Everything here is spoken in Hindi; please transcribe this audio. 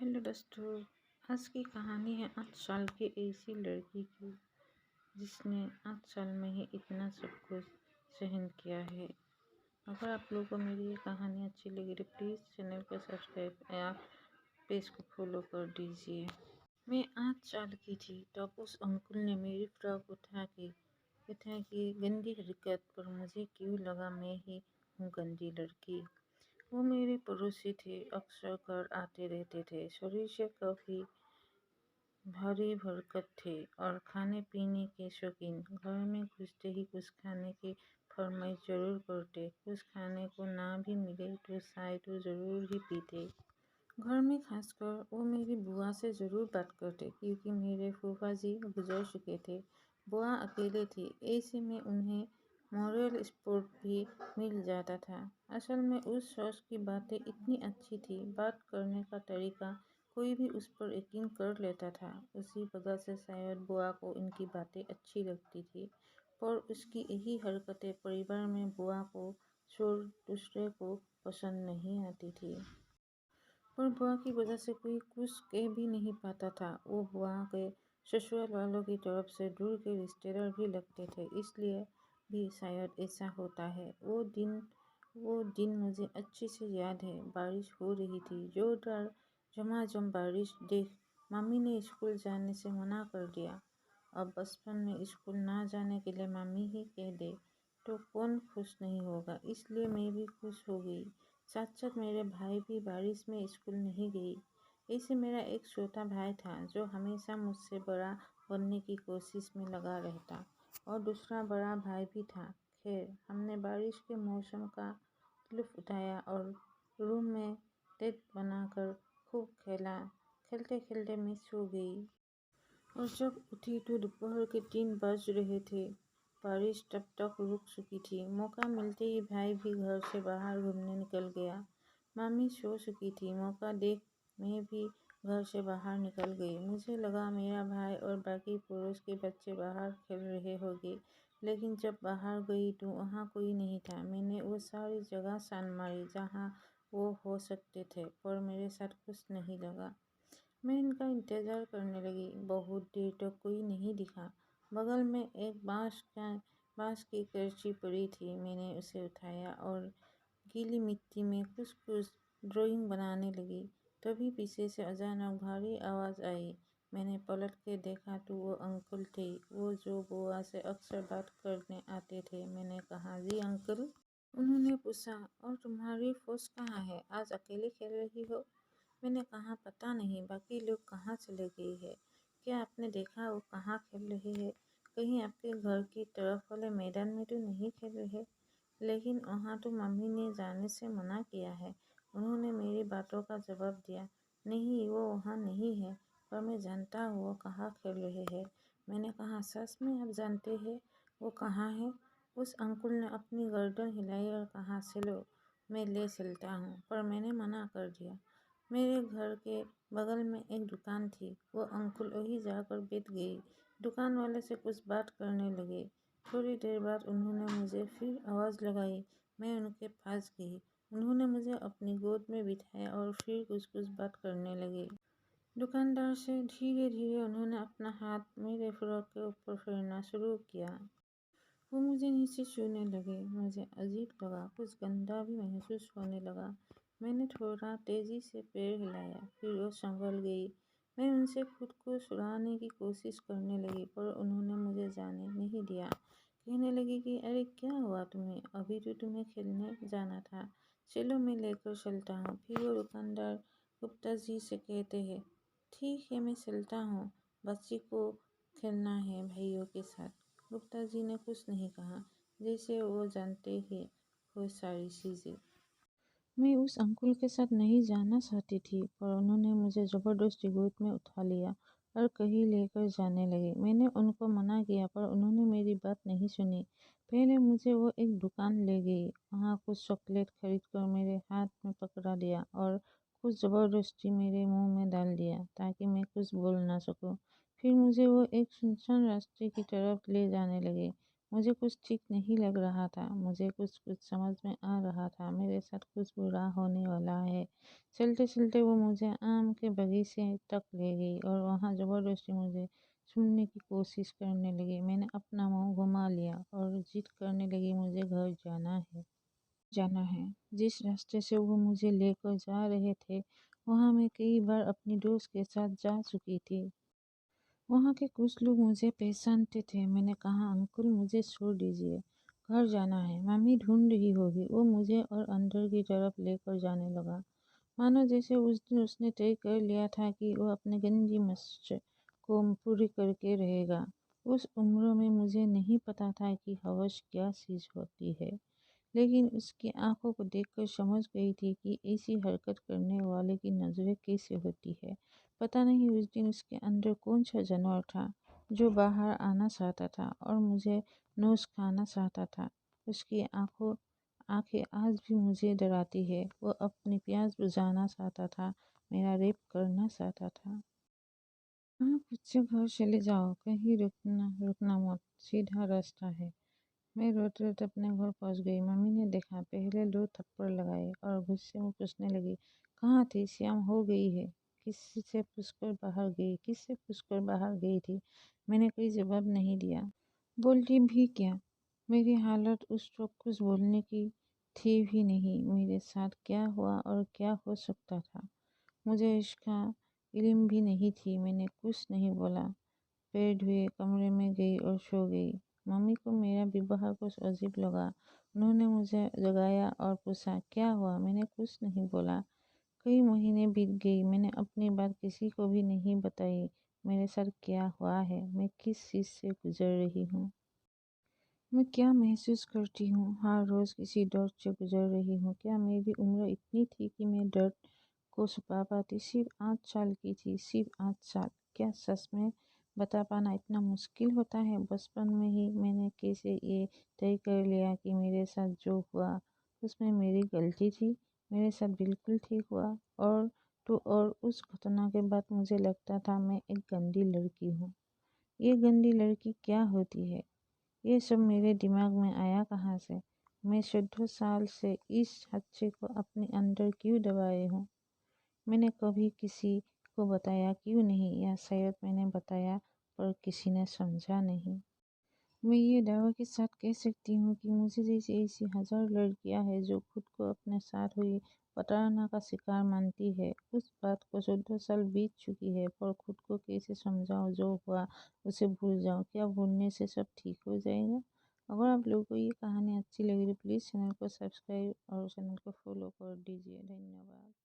हेलो दोस्तों। आज की कहानी है 8 साल की ऐसी लड़की की जिसने 8 साल में ही इतना सब कुछ सहन किया है। अगर आप लोगों को मेरी ये कहानी अच्छी लगी तो प्लीज़ चैनल को सब्सक्राइब या पेज को फॉलो कर दीजिए। मैं 8 साल की थी तब उस अंकुल ने मेरी फ्रॉक उठा की गंदी हरकत पर मुझे क्यों लगा मैं ही हूँ गंदी लड़की। वो मेरे पड़ोसी थे, अक्सर घर आते रहते थे। शरीर से काफ़ी भारी भरकट थे और खाने पीने के शौकीन। घर में घुसते ही कुछ खाने की फरमाइश जरूर करते। कुछ खाने को ना भी मिले तो चाय तो ज़रूर ही पीते। घर में खासकर वो मेरी बुआ से ज़रूर बात करते क्योंकि मेरे फूफा जी गुजर चुके थे। बुआ अकेले थी, ऐसे में उन्हें मॉरल सपोर्ट भी मिल जाता था। असल में उस शख्स की बातें इतनी अच्छी थी, बात करने का तरीका, कोई भी उस पर यकीन कर लेता था। उसी वजह से शायद बुआ को इनकी बातें अच्छी लगती थी, पर उसकी यही हरकतें परिवार में बुआ को छोड़ दूसरे को पसंद नहीं आती थी। पर बुआ की वजह से कोई कुछ कह भी नहीं पाता था। वो बुआ के ससुराल वालों की तरफ से दूर के रिश्तेदार भी लगते थे, इसलिए भी शायद ऐसा होता है। वो दिन मुझे अच्छे से याद है। बारिश हो रही थी, जोरदार झमाझम बारिश देख मम्मी ने स्कूल जाने से मना कर दिया। अब बचपन में स्कूल ना जाने के लिए मम्मी ही कह दे तो कौन खुश नहीं होगा, इसलिए मैं भी खुश हो गई। साथ साथ मेरे भाई भी बारिश में स्कूल नहीं गई। ऐसे मेरा एक छोटा भाई था जो हमेशा मुझसे बड़ा बनने की कोशिश में लगा रहता, और दूसरा बड़ा भाई भी था। खैर, हमने बारिश के मौसम का लुत्फ उठाया और रूम में टेंट बनाकर खूब खेला। खेलते खेलते मैं सो गई और जब उठी तो दोपहर के 3 बज रहे थे। बारिश तब तक रुक चुकी थी। मौका मिलते ही भाई भी घर से बाहर घूमने निकल गया। मम्मी सो चुकी थी। मौका देख मैं भी घर से बाहर निकल गई। मुझे लगा मेरा भाई और बाकी पड़ोस के बच्चे बाहर खेल रहे होंगे, लेकिन जब बाहर गई तो वहाँ कोई नहीं था। मैंने वो सारी जगह छान मारी जहाँ वो हो सकते थे, पर मेरे साथ कुछ नहीं लगा। मैं इनका इंतज़ार करने लगी। बहुत देर तक कोई नहीं दिखा। बगल में एक बांस की करची पड़ी थी। मैंने उसे उठाया और गीली मिट्टी में कुछ कुछ ड्राइंग बनाने लगी। तभी पीछे से अचानक भारी आवाज़ आई। मैंने पलट के देखा तो वो अंकल थे, वो जो बुआ से अक्सर बात करने आते थे। मैंने कहा, जी अंकल। उन्होंने पूछा, और तुम्हारी फौज कहाँ है? आज अकेले खेल रही हो? मैंने कहा, पता नहीं बाकी लोग कहाँ चले गए हैं। क्या आपने देखा वो कहाँ खेल रहे हैं? कहीं आपके घर की तरफ वाले मैदान में तो नहीं खेल रहे? लेकिन वहाँ तो मम्मी ने जाने से मना किया है। उन्होंने मेरी बातों का जवाब दिया, नहीं वो वहाँ नहीं है, पर मैं जानता हूँ वो कहाँ खेल रहे हैं। मैंने कहा, सच में आप जानते हैं वो कहाँ है? उस अंकुल ने अपनी गर्दन हिलाई और कहा, चलो मैं ले चलता हूँ, पर मैंने मना कर दिया। मेरे घर के बगल में एक दुकान थी, वो अंकुल वहीं जाकर बैठ गई। दुकान वाले से कुछ बात करने लगे। थोड़ी देर बाद उन्होंने मुझे फिर आवाज़ लगाई। मैं उनके पास गई। उन्होंने मुझे अपनी गोद में बिठाया और फिर कुछ कुछ बात करने लगे। दुकानदार से धीरे धीरे उन्होंने अपना हाथ मेरे फ्रॉक के ऊपर फेरना शुरू किया। वो मुझे नीचे छूने लगे। मुझे अजीब लगा, कुछ गंदा भी महसूस होने लगा। मैंने थोड़ा तेज़ी से पैर हिलाया, फिर वो संभल गई। मैं उनसे खुद को छुड़ाने की कोशिश करने लगी, पर उन्होंने मुझे जाने नहीं दिया। कहने लगी कि अरे क्या हुआ तुम्हें? अभी तो तुम्हें खेलने जाना था। चलो मैं लेकर चलता हूँ। फिर वो दुकानदार गुप्ता जी से कहते हैं, ठीक है मैं चलता हूँ, बच्ची को खेलना है भाइयों के साथ। गुप्ता जी ने कुछ नहीं कहा, जैसे वो जानते हैं वो सारी चीज़ें। मैं उस अंकुल के साथ नहीं जाना चाहती थी, पर उन्होंने मुझे ज़बरदस्ती गोद में उठा लिया और कहीं लेकर जाने लगे। मैंने उनको मना किया, पर उन्होंने मेरी बात नहीं सुनी। पहले मुझे वो एक दुकान ले गई। वहाँ कुछ चॉकलेट खरीदकर मेरे हाथ में पकड़ा दिया और कुछ ज़बरदस्ती मेरे मुंह में डाल दिया ताकि मैं कुछ बोल ना सकूं। फिर मुझे वो एक सुनसान रास्ते की तरफ ले जाने लगे। मुझे कुछ ठीक नहीं लग रहा था। मुझे कुछ कुछ समझ में आ रहा था, मेरे साथ कुछ बुरा होने वाला है। चलते चलते वो मुझे आम के बगीचे तक ले गई और वहाँ ज़बरदस्ती मुझे सुनने की कोशिश करने लगी। मैंने अपना मुंह घुमा लिया और जिद करने लगी, मुझे घर जाना है। जिस रास्ते से वो मुझे लेकर जा रहे थे, वहाँ मैं कई बार अपनी दोस्त के साथ जा चुकी थी। वहाँ के कुछ लोग मुझे पहचानते थे। मैंने कहा, अंकल मुझे छोड़ दीजिए, घर जाना है, मम्मी ढूंढ रही होगी। वो मुझे और अंदर की तरफ लेकर जाने लगा, मानो जैसे उस दिन उसने तय कर लिया था कि वो अपनी गंदी मस्जिद को पूरी करके रहेगा। उस उम्र में मुझे नहीं पता था कि हवस क्या चीज़ होती है, लेकिन उसकी आंखों को देखकर समझ गई थी कि ऐसी हरकत करने वाले की नज़रें कैसे होती है। पता नहीं उस दिन उसके अंदर कौन सा जानवर था जो बाहर आना चाहता था और मुझे नोच खाना चाहता था। उसकी आंखें आज भी मुझे डराती है। वो अपनी प्यास बुझाना चाहता था, मेरा रेप करना चाहता था। हाँ, खुद से घर चले जाओ, कहीं रुकना मत, सीधा रास्ता है। मैं रोते रोते अपने घर पहुंच गई। मम्मी ने देखा, पहले 2 थप्पड़ लगाए और गुस्से में पूछने लगी, कहाँ थी, शाम हो गई है, किससे पूछकर बाहर गई थी। मैंने कोई जवाब नहीं दिया। बोलती भी क्या, मेरी हालत उस वक्त कुछ बोलने की थी भी नहीं। मेरे साथ क्या हुआ और क्या हो सकता था, मुझे इसका इल्म भी नहीं थी। मैंने कुछ नहीं बोला, पैर धुए कमरे में गई और सो गई। मम्मी को मेरा व्यवहार कुछ अजीब लगा। उन्होंने मुझे जगाया और पूछा, क्या हुआ। मैंने कुछ नहीं बोला। कई महीने बीत गई, मैंने अपनी बात किसी को भी नहीं बताई। मेरे साथ क्या हुआ है, मैं किस चीज़ से गुजर रही हूँ, मैं क्या महसूस करती हूँ, हर रोज़ किसी दर्द से गुजर रही हूँ। क्या मेरी उम्र इतनी थी कि मैं दर्द को छुपा पाती। सिर्फ 8 साल की थी, सिर्फ 8 साल। क्या सच में बता पाना इतना मुश्किल होता है। बचपन में ही मैंने कैसे ये तय कर लिया कि मेरे साथ जो हुआ उसमें मेरी गलती थी, मेरे साथ बिल्कुल ठीक हुआ। और उस घटना के बाद मुझे लगता था मैं एक गंदी लड़की हूँ। ये गंदी लड़की क्या होती है, ये सब मेरे दिमाग में आया कहाँ से। मैं 14 साल से इस हादसे को अपने अंदर क्यों दबाए हूँ। मैंने कभी किसी को बताया क्यों नहीं, या शायद मैंने बताया पर किसी ने समझा नहीं। मैं ये दावा के साथ कह सकती हूँ कि मुझे जैसी ऐसी हज़ार लड़कियां हैं जो खुद को अपने साथ हुई प्रताड़ना का शिकार मानती है। उस बात को 14 साल बीत चुकी है, पर खुद को कैसे समझाऊँ, जो हुआ उसे भूल जाऊँ। क्या भूलने से सब ठीक हो जाएगा। अगर आप लोगों को ये कहानी अच्छी लगी तो प्लीज़ चैनल को सब्सक्राइब और चैनल को फॉलो कर दीजिए। धन्यवाद।